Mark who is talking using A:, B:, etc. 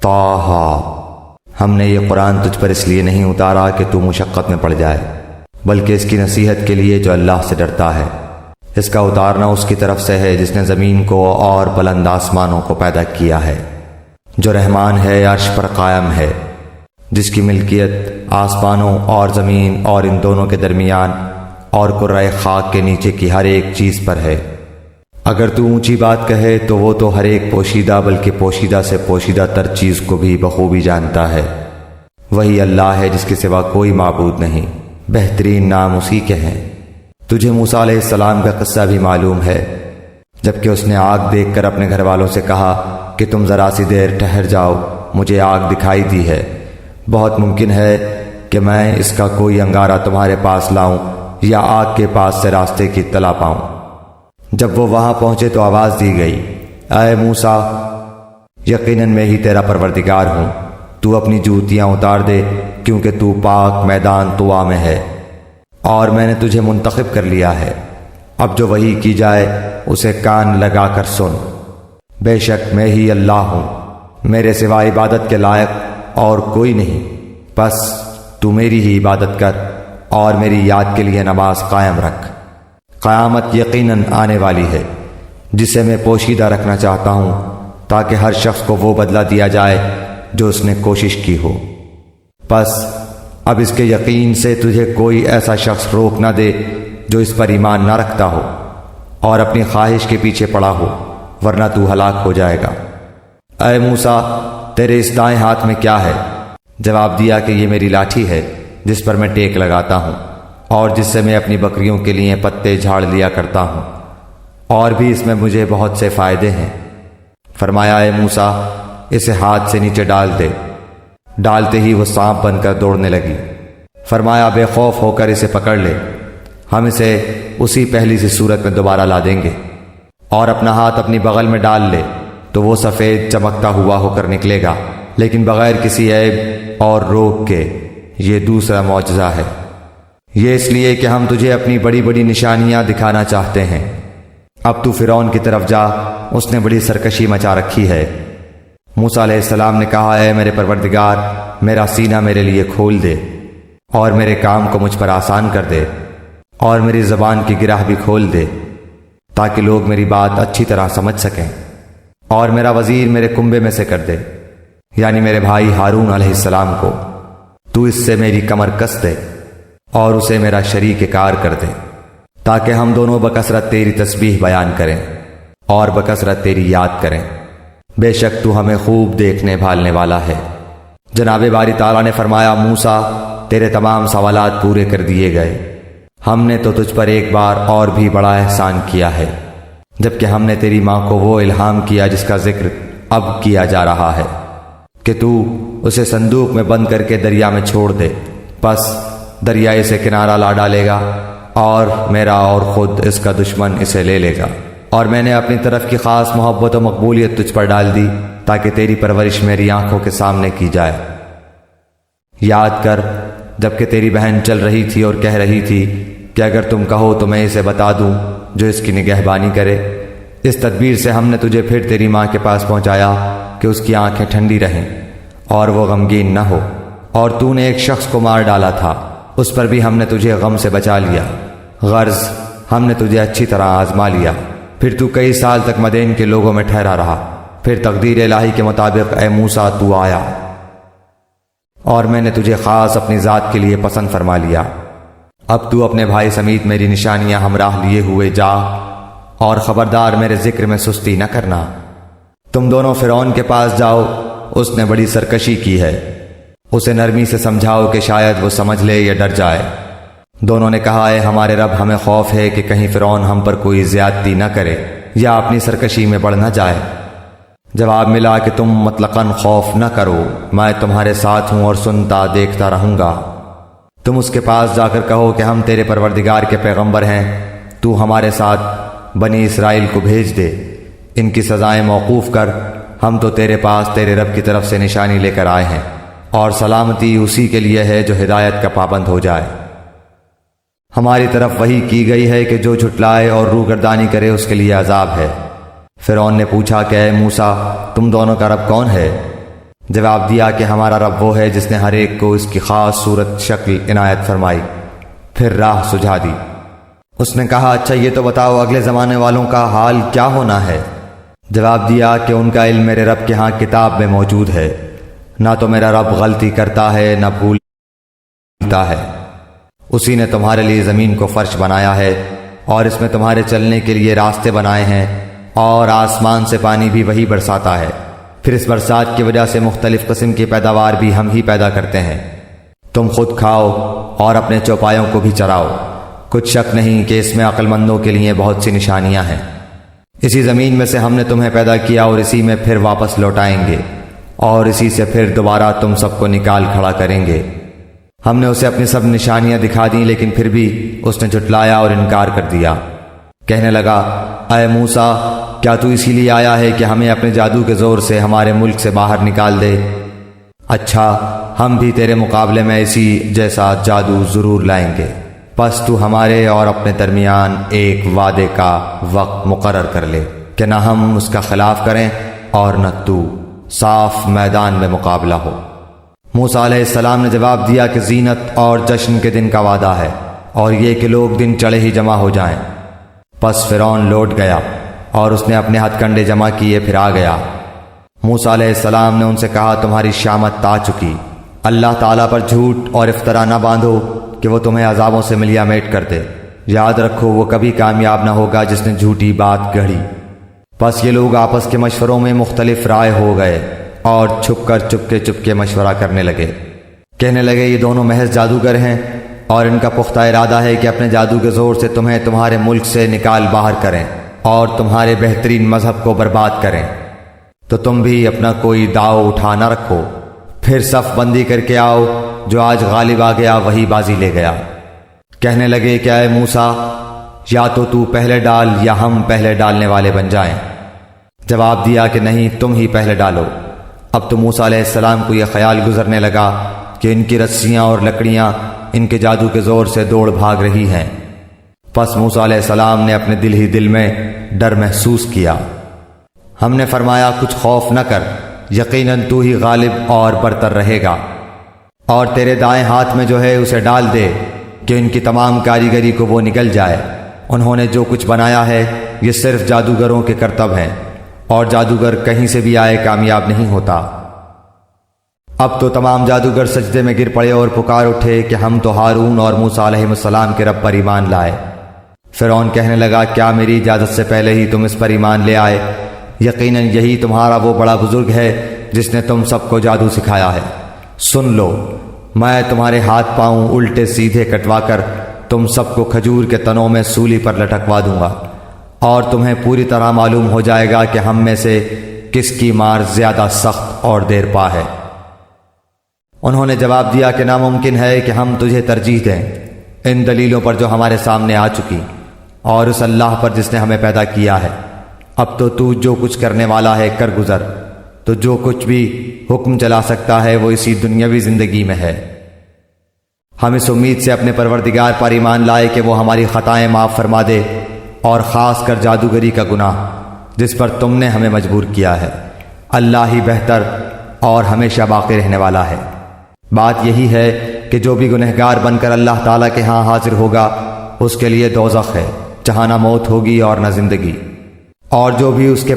A: طٰہٰ، ہم نے یہ قرآن تجھ پر اس لیے نہیں اتارا کہ تو مشقت میں پڑ جائے، بلکہ اس کی نصیحت کے لیے جو اللہ سے ڈرتا ہے۔ اس کا اتارنا اس کی طرف سے ہے جس نے زمین کو اور بلند آسمانوں کو پیدا کیا ہے، جو رحمان ہے عرش پر قائم ہے، جس کی ملکیت آسمانوں اور زمین اور ان دونوں کے درمیان اور کرۂ خاک کے نیچے کی ہر ایک چیز پر ہے۔ اگر تو اونچی بات کہے تو وہ تو ہر ایک پوشیدہ بلکہ پوشیدہ سے پوشیدہ تر چیز کو بھی بخوبی جانتا ہے۔ وہی اللہ ہے جس کے سوا کوئی معبود نہیں، بہترین نام اسی کے ہیں۔ تجھے موسیٰ علیہ السلام کا قصہ بھی معلوم ہے، جبکہ اس نے آگ دیکھ کر اپنے گھر والوں سے کہا کہ تم ذرا سی دیر ٹھہر جاؤ، مجھے آگ دکھائی دی ہے، بہت ممکن ہے کہ میں اس کا کوئی انگارہ تمہارے پاس لاؤں یا آگ کے پاس سے راستے کی اطلاع پاؤں۔ جب وہ وہاں پہنچے تو آواز دی گئی، اے موسیٰ، یقیناً میں ہی تیرا پروردگار ہوں، تو اپنی جوتیاں اتار دے کیونکہ تو پاک میدان طویٰ میں ہے اور میں نے تجھے منتخب کر لیا ہے۔ اب جو وحی کی جائے اسے کان لگا کر سن، بے شک میں ہی اللہ ہوں، میرے سوا عبادت کے لائق اور کوئی نہیں، بس تو میری ہی عبادت کر اور میری یاد کے لیے نماز قائم رکھ۔ قیامت یقیناً آنے والی ہے جسے میں پوشیدہ رکھنا چاہتا ہوں تاکہ ہر شخص کو وہ بدلہ دیا جائے جو اس نے کوشش کی ہو۔ بس اب اس کے یقین سے تجھے کوئی ایسا شخص روک نہ دے جو اس پر ایمان نہ رکھتا ہو اور اپنی خواہش کے پیچھے پڑا ہو، ورنہ تو ہلاک ہو جائے گا۔ اے موسیٰ، تیرے اس دائیں ہاتھ میں کیا ہے؟ جواب دیا کہ یہ میری لاٹھی ہے جس پر میں ٹیک لگاتا ہوں اور جس سے میں اپنی بکریوں کے لیے پتے جھاڑ لیا کرتا ہوں، اور بھی اس میں مجھے بہت سے فائدے ہیں۔ فرمایا، اے موسیٰ، اسے ہاتھ سے نیچے ڈال دے۔ ڈالتے ہی وہ سانپ بن کر دوڑنے لگی۔ فرمایا، بے خوف ہو کر اسے پکڑ لے، ہم اسے اسی پہلی سی صورت میں دوبارہ لا دیں گے، اور اپنا ہاتھ اپنی بغل میں ڈال لے تو وہ سفید چمکتا ہوا ہو کر نکلے گا، لیکن بغیر کسی عیب اور روگ کے۔ یہ دوسرا معجزہ ہے، یہ اس لیے کہ ہم تجھے اپنی بڑی بڑی نشانیاں دکھانا چاہتے ہیں۔ اب تو فرعون کی طرف جا، اس نے بڑی سرکشی مچا رکھی ہے۔ موسیٰ علیہ السلام نے کہا، اے میرے پروردگار، میرا سینہ میرے لیے کھول دے اور میرے کام کو مجھ پر آسان کر دے، اور میری زبان کی گرہ بھی کھول دے تاکہ لوگ میری بات اچھی طرح سمجھ سکیں، اور میرا وزیر میرے کنبے میں سے کر دے، یعنی میرے بھائی ہارون علیہ السلام کو۔ تو اس سے میری کمر کس دے اور اسے میرا شریک کار کر دے، تاکہ ہم دونوں بکثرت تیری تسبیح بیان کریں اور بکثرت تیری یاد کریں۔ بے شک تو ہمیں خوب دیکھنے بھالنے والا ہے۔ جناب باری تعالیٰ نے فرمایا، موسیٰ، تیرے تمام سوالات پورے کر دیے گئے، ہم نے تو تجھ پر ایک بار اور بھی بڑا احسان کیا ہے، جبکہ ہم نے تیری ماں کو وہ الہام کیا جس کا ذکر اب کیا جا رہا ہے کہ تو اسے صندوق میں بند کر کے دریا میں چھوڑ دے، بس دریا اسے کنارہ لا ڈالے گا اور میرا اور خود اس کا دشمن اسے لے لے گا۔ اور میں نے اپنی طرف کی خاص محبت و مقبولیت تجھ پر ڈال دی تاکہ تیری پرورش میری آنکھوں کے سامنے کی جائے۔ یاد کر جبکہ تیری بہن چل رہی تھی اور کہہ رہی تھی کہ اگر تم کہو تو میں اسے بتا دوں جو اس کی نگہبانی کرے۔ اس تدبیر سے ہم نے تجھے پھر تیری ماں کے پاس پہنچایا کہ اس کی آنکھیں ٹھنڈی رہیں اور وہ غمگین نہ ہو، اور تو نے ایک شخص کو مار ڈالا تھا، اس پر بھی ہم نے تجھے غم سے بچا لیا۔ غرض ہم نے تجھے اچھی طرح آزما لیا، پھر تو کئی سال تک مدین کے لوگوں میں ٹھہرا رہا، پھر تقدیر الہی کے مطابق اے موسیٰ تو آیا، اور میں نے تجھے خاص اپنی ذات کے لیے پسند فرما لیا۔ اب تو اپنے بھائی سمیت میری نشانیاں ہمراہ لیے ہوئے جا، اور خبردار میرے ذکر میں سستی نہ کرنا۔ تم دونوں فرعون کے پاس جاؤ، اس نے بڑی سرکشی کی ہے، اسے نرمی سے سمجھاؤ کہ شاید وہ سمجھ لے یا ڈر جائے۔ دونوں نے کہا، اے ہمارے رب، ہمیں خوف ہے کہ کہیں فرعون ہم پر کوئی زیادتی نہ کرے یا اپنی سرکشی میں بڑھ نہ جائے۔ جواب ملا کہ تم مطلقاً خوف نہ کرو، میں تمہارے ساتھ ہوں اور سنتا دیکھتا رہوں گا۔ تم اس کے پاس جا کر کہو کہ ہم تیرے پروردگار کے پیغمبر ہیں، تو ہمارے ساتھ بنی اسرائیل کو بھیج دے، ان کی سزائیں موقوف کر، ہم تو تیرے پاس تیرے رب کی طرف سے نشانی لے کر آئے ہیں، اور سلامتی اسی کے لیے ہے جو ہدایت کا پابند ہو جائے۔ ہماری طرف وحی کی گئی ہے کہ جو جھٹلائے اور روگردانی کرے اس کے لیے عذاب ہے۔ فرعون نے پوچھا کہ اے موسیٰ، تم دونوں کا رب کون ہے؟ جواب دیا کہ ہمارا رب وہ ہے جس نے ہر ایک کو اس کی خاص صورت شکل عنایت فرمائی، پھر راہ سجھا دی۔ اس نے کہا اچھا یہ تو بتاؤ اگلے زمانے والوں کا حال کیا ہونا ہے؟ جواب دیا کہ ان کا علم میرے رب کے ہاں کتاب میں موجود ہے، نہ تو میرا رب غلطی کرتا ہے نہ بھولتا ہے۔ اسی نے تمہارے لیے زمین کو فرش بنایا ہے اور اس میں تمہارے چلنے کے لیے راستے بنائے ہیں، اور آسمان سے پانی بھی وہی برساتا ہے، پھر اس برسات کی وجہ سے مختلف قسم کی پیداوار بھی ہم ہی پیدا کرتے ہیں۔ تم خود کھاؤ اور اپنے چوپایوں کو بھی چراؤ، کچھ شک نہیں کہ اس میں عقل مندوں کے لیے بہت سی نشانیاں ہیں۔ اسی زمین میں سے ہم نے تمہیں پیدا کیا اور اسی میں پھر واپس لوٹائیں گے، اور اسی سے پھر دوبارہ تم سب کو نکال کھڑا کریں گے۔ ہم نے اسے اپنی سب نشانیاں دکھا دیں، لیکن پھر بھی اس نے جھٹلایا اور انکار کر دیا۔ کہنے لگا اے موسیٰ، کیا تو اسی لیے آیا ہے کہ ہمیں اپنے جادو کے زور سے ہمارے ملک سے باہر نکال دے؟ اچھا ہم بھی تیرے مقابلے میں اسی جیسا جادو ضرور لائیں گے، پس تو ہمارے اور اپنے درمیان ایک وعدے کا وقت مقرر کر لے کہ نہ ہم اس کا خلاف کریں اور نہ تو، صاف میدان میں مقابلہ ہو۔ موسیٰ علیہ السلام نے جواب دیا کہ زینت اور جشن کے دن کا وعدہ ہے، اور یہ کہ لوگ دن چڑھے ہی جمع ہو جائیں۔ پس فرعون لوٹ گیا اور اس نے اپنے ہتھ کنڈے جمع کیے، پھر آ گیا۔ موسیٰ علیہ السلام نے ان سے کہا تمہاری شامت آ چکی، اللہ تعالیٰ پر جھوٹ اور افطرا نہ باندھو کہ وہ تمہیں عذابوں سے ملیا میٹ کر دے۔ یاد رکھو وہ کبھی کامیاب نہ ہوگا جس نے جھوٹی بات گڑھی۔ پس یہ لوگ آپس کے مشوروں میں مختلف رائے ہو گئے اور چھپ کے مشورہ کرنے لگے۔ کہنے لگے یہ دونوں محض جادوگر ہیں، اور ان کا پختہ ارادہ ہے کہ اپنے جادو کے زور سے تمہیں تمہارے ملک سے نکال باہر کریں اور تمہارے بہترین مذہب کو برباد کریں۔ تو تم بھی اپنا کوئی داؤ اٹھا نہ رکھو، پھر صف بندی کر کے آؤ، جو آج غالب آ گیا وہی بازی لے گیا۔ کہنے لگے کہ اے موسیٰ، یا تو پہلے ڈال یا ہم پہلے ڈالنے والے بن جائیں۔ جواب دیا کہ نہیں، تم ہی پہلے ڈالو۔ اب تو موسیٰ علیہ السلام کو یہ خیال گزرنے لگا کہ ان کی رسیاں اور لکڑیاں ان کے جادو کے زور سے دوڑ بھاگ رہی ہیں۔ پس موسیٰ علیہ السلام نے اپنے دل ہی دل میں ڈر محسوس کیا۔ ہم نے فرمایا کچھ خوف نہ کر، یقیناً تو ہی غالب اور برتر رہے گا، اور تیرے دائیں ہاتھ میں جو ہے اسے ڈال دے کہ ان کی تمام کاریگری کو وہ نگل جائے۔ انہوں نے جو کچھ بنایا ہے یہ صرف جادوگروں کے کرتب ہیں، اور جادوگر کہیں سے بھی آئے کامیاب نہیں ہوتا۔ اب تو تمام جادوگر سجدے میں گر پڑے اور پکار اٹھے کہ ہم تو ہارون اور موسیٰ علیہ السلام کے رب پر ایمان لائے۔ فرعون کہنے لگا کیا میری اجازت سے پہلے ہی تم اس پر ایمان لے آئے؟ یقیناً یہی تمہارا وہ بڑا بزرگ ہے جس نے تم سب کو جادو سکھایا ہے۔ سن لو، میں تمہارے ہاتھ پاؤں الٹے سیدھے کٹوا کر تم سب کو کھجور کے تنوں میں سولی پر لٹکوا دوں گا، اور تمہیں پوری طرح معلوم ہو جائے گا کہ ہم میں سے کس کی مار زیادہ سخت اور دیر پا ہے۔ انہوں نے جواب دیا کہ ناممکن ہے کہ ہم تجھے ترجیح دیں ان دلیلوں پر جو ہمارے سامنے آ چکی، اور اس اللہ پر جس نے ہمیں پیدا کیا ہے۔ اب تو جو کچھ کرنے والا ہے کر گزر، تو جو کچھ بھی حکم چلا سکتا ہے وہ اسی دنیاوی زندگی میں ہے۔ ہم اس امید سے اپنے پروردگار پر ایمان لائے کہ وہ ہماری خطائیں معاف فرما دے، اور خاص کر جادوگری کا گناہ جس پر تم نے ہمیں مجبور کیا ہے۔ اللہ ہی بہتر اور ہمیشہ باقی رہنے والا ہے۔ بات یہی ہے کہ جو بھی گنہگار بن کر اللہ تعالیٰ کے ہاں حاضر ہوگا اس کے لیے دوزخ ہے، جہاں نہ موت ہوگی اور نہ زندگی، اور جو بھی اس کے